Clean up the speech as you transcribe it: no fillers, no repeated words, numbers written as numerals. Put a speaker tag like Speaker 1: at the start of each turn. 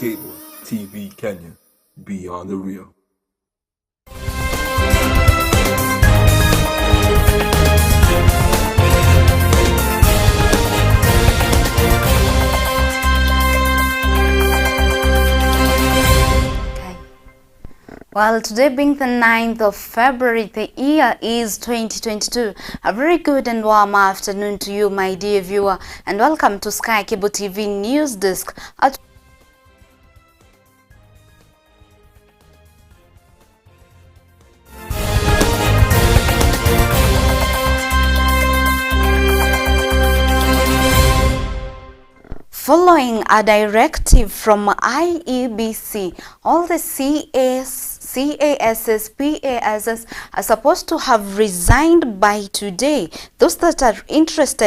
Speaker 1: Cable TV Kenya, beyond the real.
Speaker 2: Well, today being the 9th of February, the year is 2022. A very good and warm afternoon to you, my dear viewer, and welcome to Sky Cable TV News Desk. Following a directive from IEBC, all the CASs, PASs are supposed to have resigned by today. Those that are interested